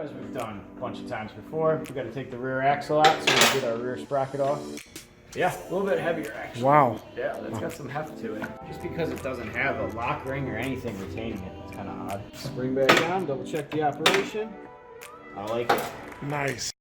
as we've done a bunch of times before, we've got to take the rear axle out so we can get our rear sprocket off. Yeah, a little bit heavier actually. Wow. Yeah, that's got some heft to it. Just because it doesn't have a lock ring or anything retaining it, it's kind of odd. Spring back down, double check the operation. I like it. Nice.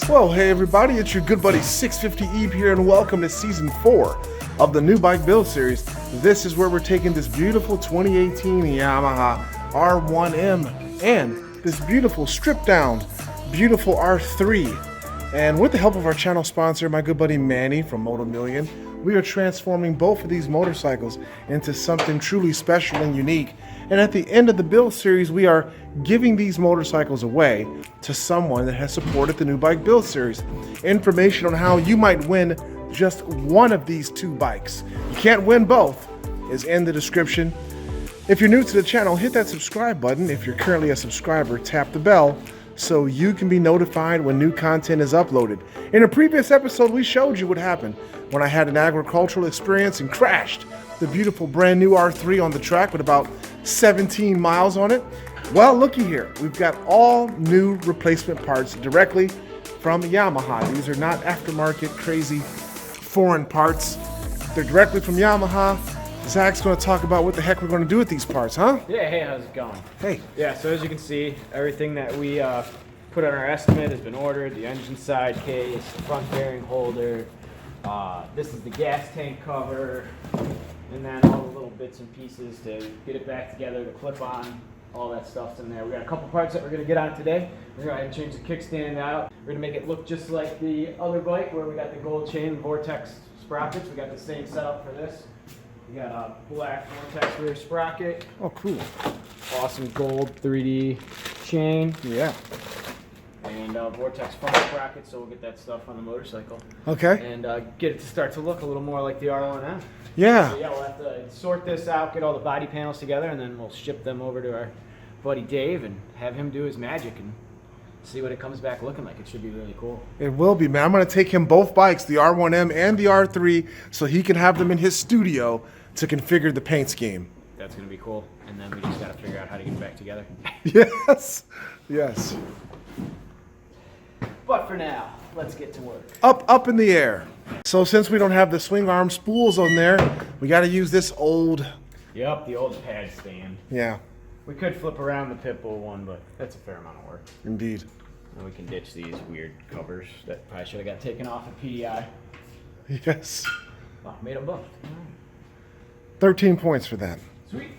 Well, hey everybody, it's your good buddy 650 Eve here, and welcome to season 4 of the new bike build series. This is where we're taking this beautiful 2018 Yamaha R1M and this beautiful stripped down, beautiful R3. And with the help of our channel sponsor, my good buddy Manny from Moto Million, we are transforming both of these motorcycles into something truly special and unique. And at the end of the build series, we are giving these motorcycles away to someone that has supported the new bike build series. Information on how you might win just one of these two bikes, you can't win both, is in the description. If you're new to the channel, hit that subscribe button. If you're currently a subscriber, tap the bell so you can be notified when new content is uploaded. In a previous episode, we showed you what happened when I had an agricultural experience and crashed the beautiful brand new R3 on the track with about 17 miles on it. Well, looky here. We've got all new replacement parts directly from Yamaha. These are not aftermarket crazy foreign parts. They're directly from Yamaha. Zach's going to talk about what the heck we're going to do with these parts, huh? Yeah, hey, how's it going? Hey. Yeah, so as you can see, everything that we put on our estimate has been ordered. The engine side case, front bearing holder, this is the gas tank cover, and then all the little bits and pieces to get it back together, the clip on, all that stuff's in there. We got a couple parts that we're going to get on today. We're going to change the kickstand out. We're going to make it look just like the other bike where we got the gold chain vortex sprockets. We got the same setup for this. We got a black vortex rear sprocket. Oh, cool. Awesome gold 3D chain. Yeah. And vortex front sprocket, so we'll get that stuff on the motorcycle. Okay. And get it to start to look a little more like the R1M. Yeah. So yeah, we'll have to sort this out, get all the body panels together, and then we'll ship them over to our buddy Dave and have him do his magic and see what it comes back looking like. It should be really cool. It will be, man. I'm going to take him both bikes, the R1M and the R3, so he can have them in his studio to configure the paint scheme. That's going to be cool. And then we just got to figure out how to get it back together. Yes. Yes. But for now, let's get to work. Up in the air. So since we don't have the swing arm spools on there, we got to use this old. Yep, the old pad stand. Yeah. We could flip around the pit bull one, but that's a fair amount of work. Indeed. And we can ditch these weird covers that probably should have got taken off at PDI. Yes. Oh, made them both. 13 points for that. Sweet.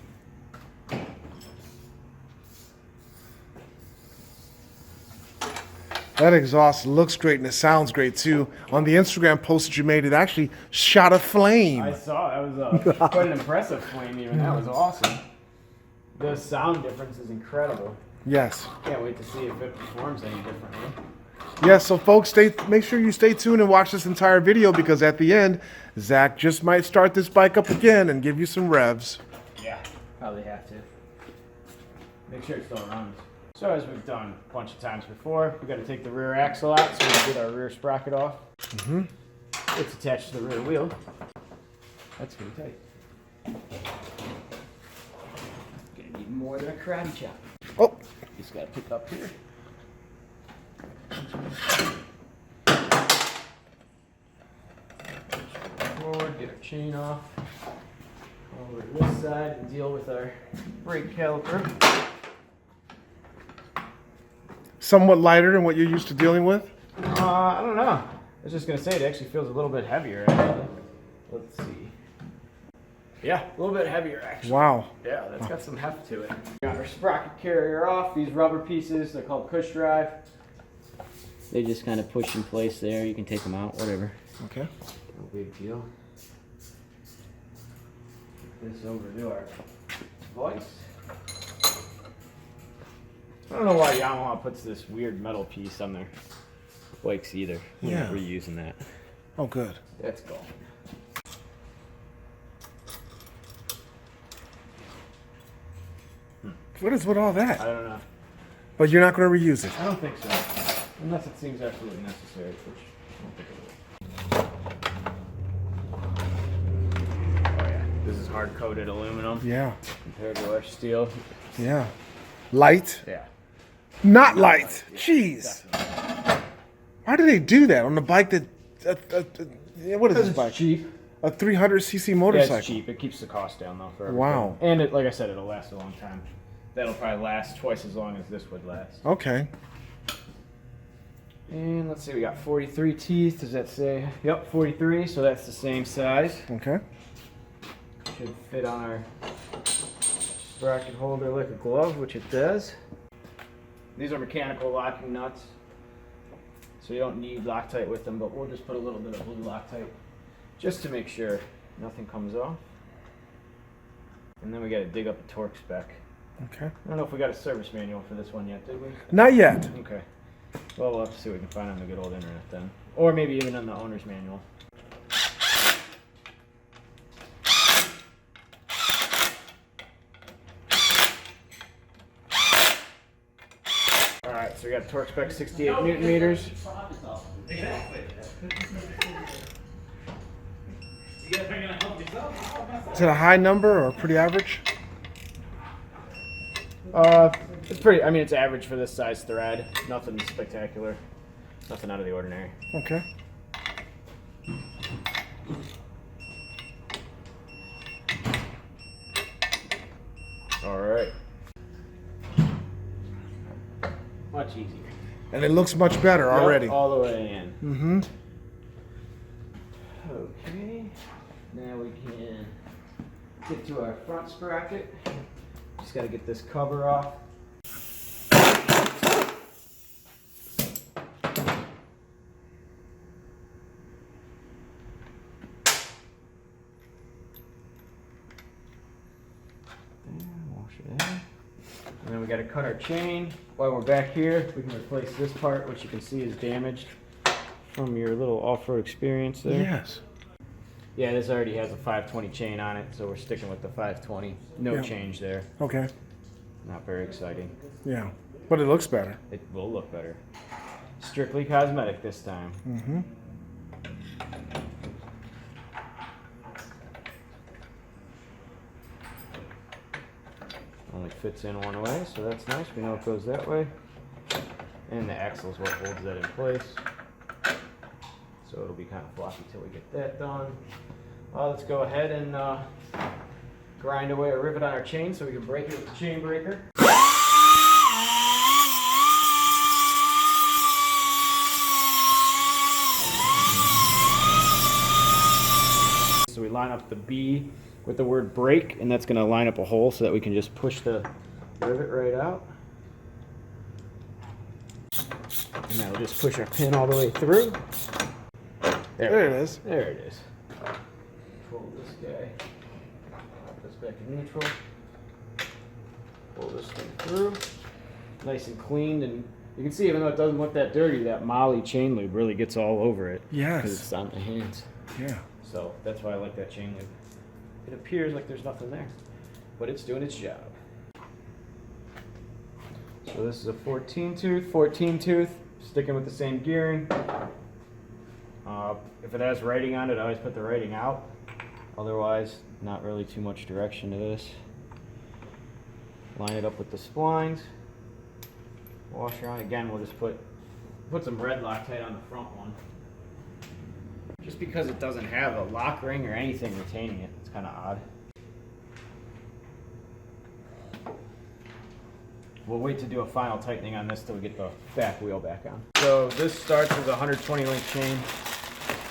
That exhaust looks great and it sounds great too. On the Instagram post that you made, it actually shot a flame. I saw that was quite an impressive flame even. That was awesome. The sound difference is incredible. Yes. Can't wait to see if it performs any differently. Yes, so folks, make sure you stay tuned and watch this entire video, because at the end, Zach just might start this bike up again and give you some revs. Yeah, probably have to. Make sure it still runs. So as we've done a bunch of times before, we've got to take the rear axle out so we can get our rear sprocket off. Mm-hmm. It's attached to the rear wheel. That's pretty tight. Gonna need more than a karate chop. Oh. Just gotta pick up here. Forward, get our chain off. Over to this side and deal with our brake caliper. Somewhat lighter than what you're used to dealing with? I don't know. I was just gonna say it actually feels a little bit heavier actually. Let's see. Yeah, a little bit heavier actually. Wow. Yeah, that's got some heft to it. Got our sprocket carrier off. These rubber pieces, they're called push drive. They just kind of push in place there. You can take them out, whatever. Okay. No big deal. Get this over to our voice. I don't know why Yamaha puts this weird metal piece on their bikes either. Yeah. We're using that. Oh, good. That's cool. What is with all that? I don't know. But you're not going to reuse it? I don't think so. Unless it seems absolutely necessary, which I don't think it will. Oh yeah, this is hard-coated aluminum. Yeah. Compared to our steel. Yeah. Light. Yeah. Not light. Jeez. Definitely. Why do they do that on the bike that? What is this It's bike? cheap. A 300cc Yeah, motorcycle. it's cheap. It keeps the cost down though for everything. Wow. And it, like I said, it'll last a long time. That'll probably last twice as long as this would last. Okay. And let's see, we got 43 teeth. Does that say? Yep, 43. So that's the same size. Okay. Should fit on our sprocket holder like a glove, which it does. These are mechanical locking nuts, so you don't need Loctite with them, but we'll just put a little bit of blue Loctite just to make sure nothing comes off. And then we got to dig up a torque spec. Okay. I don't know if we got a service manual for this one yet, did we? Not yet. Okay. Well, we'll have to see what we can find on the good old internet then. Or maybe even on the owner's manual. Alright, so we got torque spec 68 Newton meters. Is it a high number or pretty average? It's pretty, I mean, it's average for this size thread. Nothing spectacular. Nothing out of the ordinary. Okay. Alright. Much easier. And it looks much better already. All the way in. Mm-hmm. Okay. Now we can get to our front sprocket. Just got to get this cover off. Wash it out. And then we got to cut our chain. While we're back here, we can replace this part, which you can see is damaged from your little off-road experience there. Yes. Yeah, this already has a 520 chain on it, so we're sticking with the 520. No Yeah. change there. Okay. Not very exciting. Yeah. But it looks better. It will look better. Strictly cosmetic this time. Mm-hmm. Only fits in one way, so that's nice. We know it goes that way. And the axle is what holds that in place. So it'll be kind of floppy till we get that done. Let's go ahead and grind away a rivet on our chain so we can break it with the chain breaker. So we line up the B with the word break, and that's going to line up a hole so that we can just push the rivet right out. And that'll just push our pin all the way through. There it is. There it is. Pull this guy. Pop this back to neutral. Pull this thing through. Nice and cleaned, and you can see even though it doesn't look that dirty, that Molly chain lube really gets all over it. Yes. Because it's on the hands. Yeah. So that's why I like that chain lube. It appears like there's nothing there, but it's doing its job. So this is a 14 tooth, sticking with the same gearing. If it has writing on it, I always put the writing out. Otherwise, not really too much direction to this. Line it up with the splines. Washer on. Again, we'll just put some red Loctite on the front one. Just because it doesn't have a lock ring or anything retaining it, it's kind of odd. We'll wait to do a final tightening on this till we get the back wheel back on. So this starts with a 120 link chain,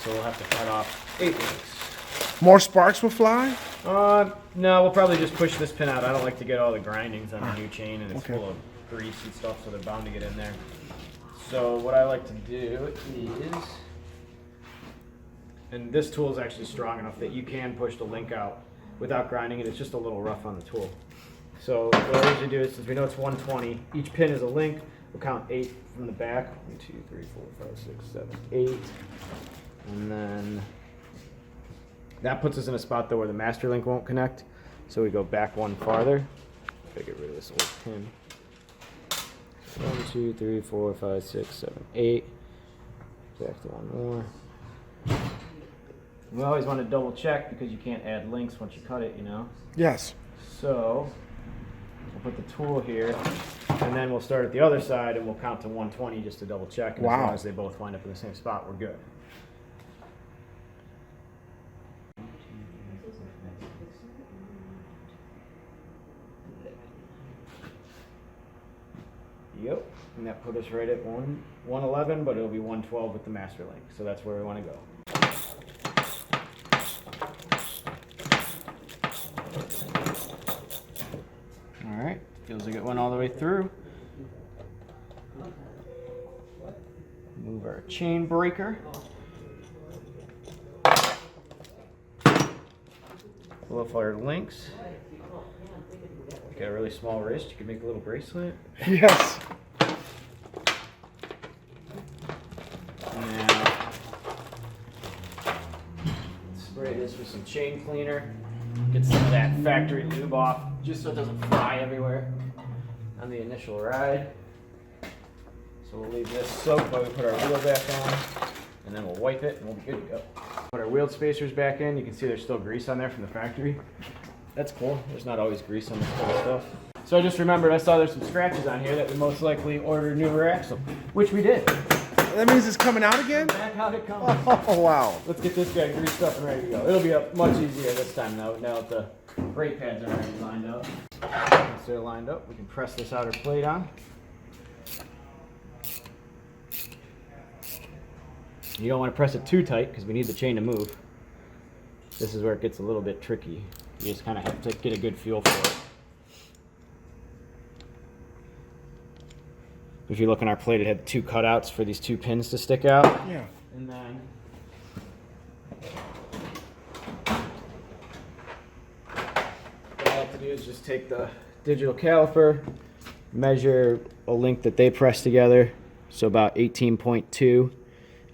so we'll have to cut off 8 links. More sparks will fly? No, we'll probably just push this pin out. I don't like to get all the grindings on the new chain, and it's Okay. full of grease and stuff, so they're bound to get in there. So what I like to do is, and this tool is actually strong enough that you can push the link out without grinding it. It's just a little rough on the tool. So what I usually do is, since we know it's 120, each pin is a link. We'll count 8 from the back. 1, 2, 3, 4, 5, 6, 7, 8. And then that puts us in a spot though where the master link won't connect. So we go back one farther. Get rid of this old pin. 1, 2, 3, 4, 5, 6, 7, 8. Back to one more. We always want to double check because you can't add links once you cut it, you know. Yes. So we'll put the tool here, and then we'll start at the other side, and we'll count to 120 just to double check. And as long as they both wind up in the same spot, we're good. Yep, and that put us right at 111, but it'll be 112 with the master link. So that's where we want to go. All right, feels like it went all the way through. Move our chain breaker. Pull off our links. You got a really small wrist, you can make a little bracelet. Yes. Now, spray this with some chain cleaner. Get some of that factory lube off, just so it doesn't fly everywhere on the initial ride. So we'll leave this soaked while we put our wheel back on, and then we'll wipe it and we'll be good to go. Put our wheel spacers back in. You can see there's still grease on there from the factory. That's cool. There's not always grease on this kind of stuff. So I just remembered I saw there's some scratches on here that we most likely ordered a new rear axle, which we did. That means it's coming out again? Back out it comes. Oh, wow. Let's get this guy greased up and ready to go. It'll be much easier this time though, now that the brake pads are already lined up. Once they're lined up, we can press this outer plate on. You don't want to press it too tight because we need the chain to move. This is where it gets a little bit tricky. You just kind of have to get a good feel for it. If you look on our plate, it had 2 cutouts for these 2 pins to stick out. Yeah. And then what I have to do is just take the digital caliper, measure a link that they pressed together, so about 18.2,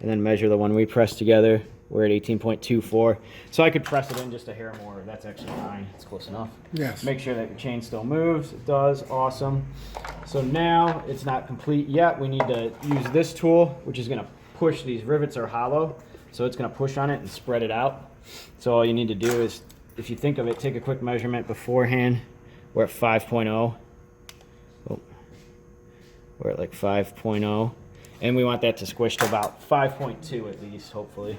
and then measure the one we pressed together. We're at 18.24, so I could press it in just a hair more. That's actually fine. It's close enough. Yes. Make sure that your chain still moves. It does. Awesome. So now it's not complete yet. We need to use this tool, which is going to push. These rivets are hollow, so it's going to push on it and spread it out. So all you need to do is, if you think of it, take a quick measurement beforehand. We're at 5.0. Oh, we're at like 5.0, and we want that to squish to about 5.2 at least, hopefully.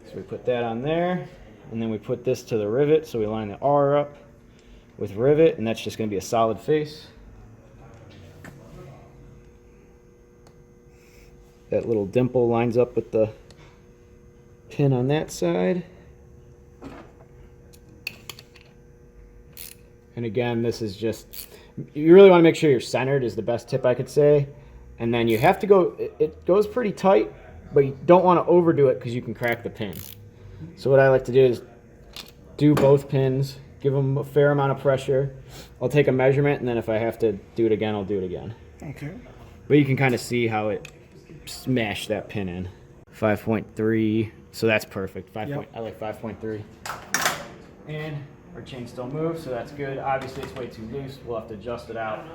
So we put that on there, and then we put this to the rivet, so we line the R up with rivet, and that's just going to be a solid face. That little dimple lines up with the pin on that side. And again, this is just, you really want to make sure you're centered is the best tip I could say. And then you have to go, it goes pretty tight, but you don't want to overdo it because you can crack the pin. So what I like to do is do both pins, give them a fair amount of pressure. I'll take a measurement, and then if I have to do it again, I'll do it again. Okay. But you can kind of see how it smashed that pin in. 5.3, so that's perfect. I like 5.3. And our chain still moves, so that's good. Obviously it's way too loose. We'll have to adjust it out.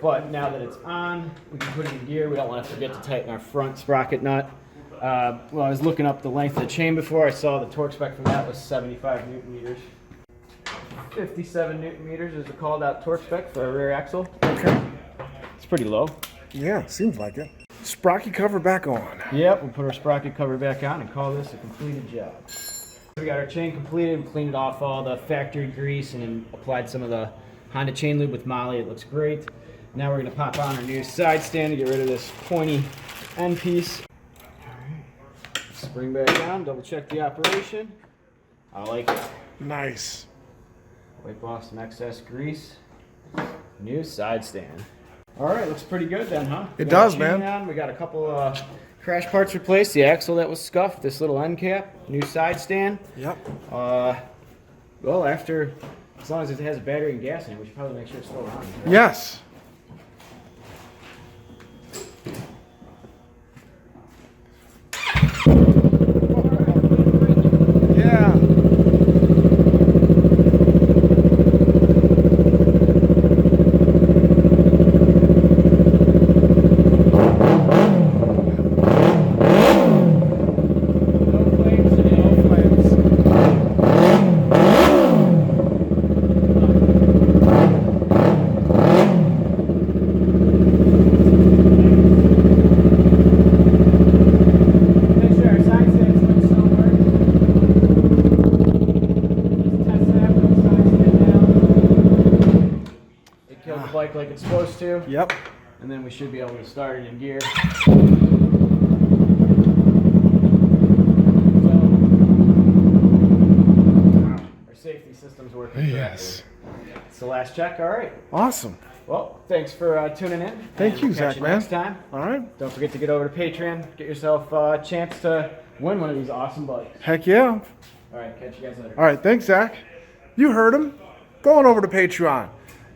But now that it's on, we can put it in gear. We don't want to forget to tighten our front sprocket nut. Well, I was looking up the length of the chain before. I saw the torque spec for that was 75 Newton meters. 57 Newton meters is the called out torque spec for a rear axle. Okay. It's pretty low. Yeah, seems like it. Sprocket cover back on. Yep, we'll put our sprocket cover back on and call this a completed job. We got our chain completed and cleaned off all the factory grease and then applied some of the Honda chain lube with Molly. It looks great. Now we're going to pop on our new side stand to get rid of this pointy end piece. Spring back down, double check the operation. I like it. Nice. Wipe off some excess grease. New side stand. All right, looks pretty good then, huh? It does, man. On. We got a couple crash parts replaced. The axle that was scuffed, this little end cap, new side stand. Yep. Well, after, as long as it has a battery and gas in it, we should probably make sure it's still on. Right? Yes. Yeah. No flames today. bike like it's supposed to. Yep. And then we should be able to start it in gear. Our safety system's working Yes. correctly. It's the last check. All right. Awesome. Well, thanks for tuning in. Thank And you, we'll catch Zach, man. Next time. All right. Don't forget to get over to Patreon. Get yourself a chance to win one of these awesome bikes. Heck yeah. All right. Catch you guys later. All right. Thanks, Zach. You heard him. Go on over to Patreon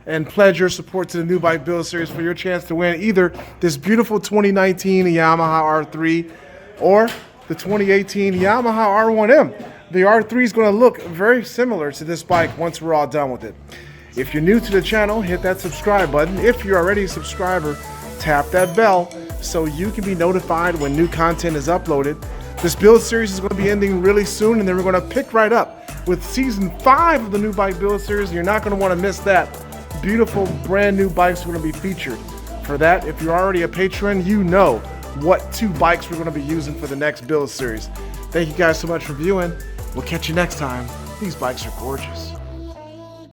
and pledge your support to the New Bike Build Series for your chance to win either this beautiful 2019 Yamaha R3 or the 2018 Yamaha R1M. The R3 is going to look very similar to this bike once we're all done with it. If you're new to the channel, hit that subscribe button. If you're already a subscriber, tap that bell so you can be notified when new content is uploaded. This build series is going to be ending really soon, and then we're going to pick right up with season 5 of the New Bike Build Series. You're not going to want to miss that. Beautiful brand new bikes are going to be featured. For that, if you're already a patron, you know what 2 bikes we're going to be using for the next build series. Thank you guys so much for viewing. We'll catch you next time. These bikes are gorgeous.